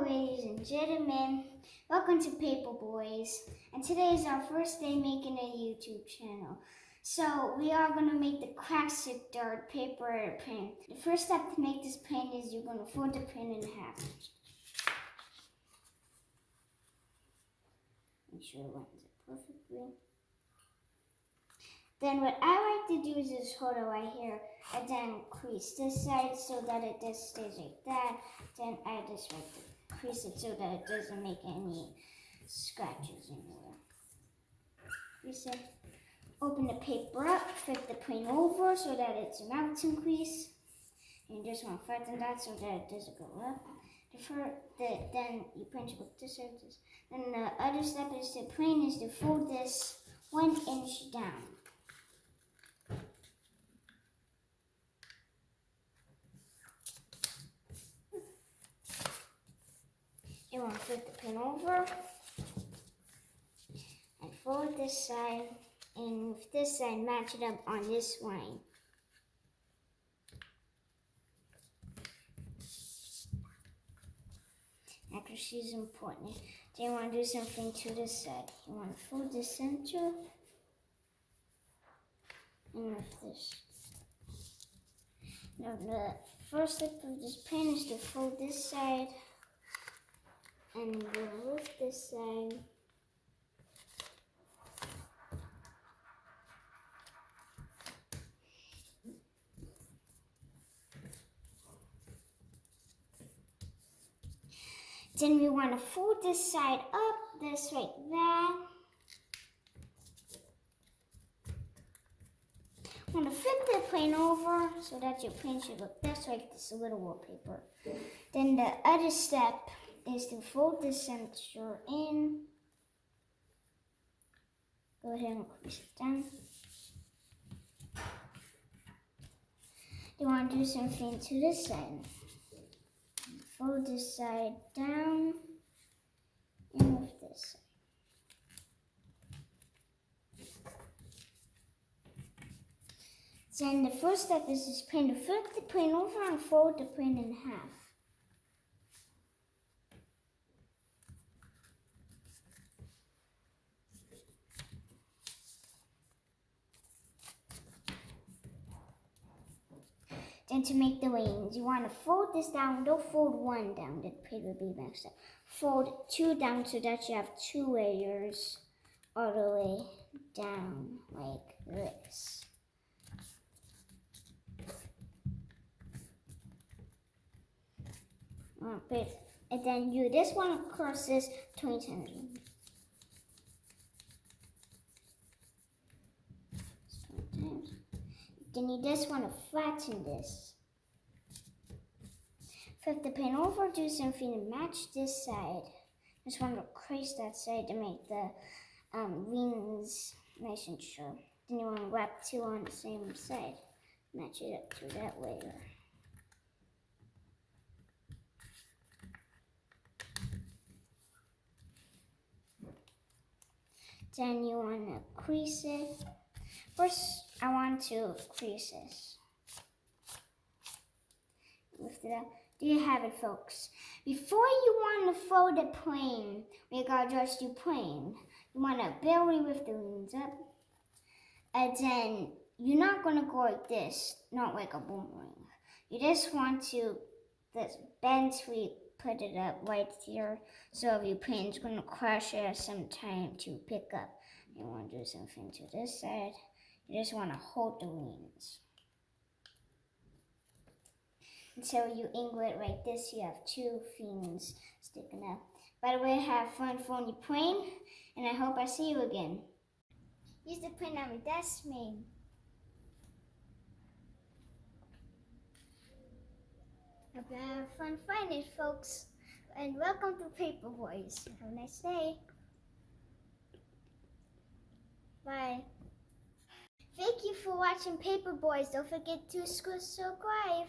ladies and gentlemen. Welcome to PaperBoyz. And today is our first day making a YouTube channel. So we are going to make the classic dart paper print. The first step to make this print is you're going to fold the print in half. Make sure it lines it perfectly. Then what I like to do is just hold it right here and then crease this side so that it just stays like that. Then I just like to crease it so that it doesn't make any scratches anywhere. Crease it. Open the paper up, flip the print over so that it's a mountain crease. And you just want to flatten that so that it doesn't go up. Then you print it with this side. Then the other step is to print is to fold this 1 inch down. You want to flip the print over and fold this side, and with this side match it up on this line. Accuracy is important. Then you want to do something to this side. You want to fold the center and with this. Now the first step of this print is to fold this side and we'll lift this side. Then we want to fold this side up, this like that. Want to flip the plane over so that your plane should look just like this little wallpaper. Then the other step is to fold the center in. Go ahead and crease it down. You want to do something to this side. Fold this side down and lift this side. Then the first step is this print to flip the print over and fold the print in half. Then to make the wings, you want to fold this down. Don't fold one down, the print will be messed up. Fold 2 down so that you have 2 layers all the way down like this. And then you this one across this 20 times. Then you just want to flatten this. Flip the pen over, do something to match this side. Just want to crease that side to make the wings nice and sharp. Then you want to wrap 2 on the same side. Match it up to that layer. Then you want to crease it. First, I want to crease this. Lift it up. There you have it, folks. Before you want to fold the plane, we gotta just do plane. You want to belly with the wings up. And then you're not gonna go like this, not like a boomerang. You just want to this bend we put it up right here. So if your plane's gonna crash at some time to pick up. You want to do something to this side. You just want to hold the wings. Until you angle it like this, you have 2 fins sticking up. By the way, have fun folding your plane, and I hope I see you again. Use the print on me, that's me. Hope you have fun finding it, folks. And welcome to PaperBoyz. Have a nice day. Bye. Thank you for watching PaperBoyz. Don't forget to subscribe.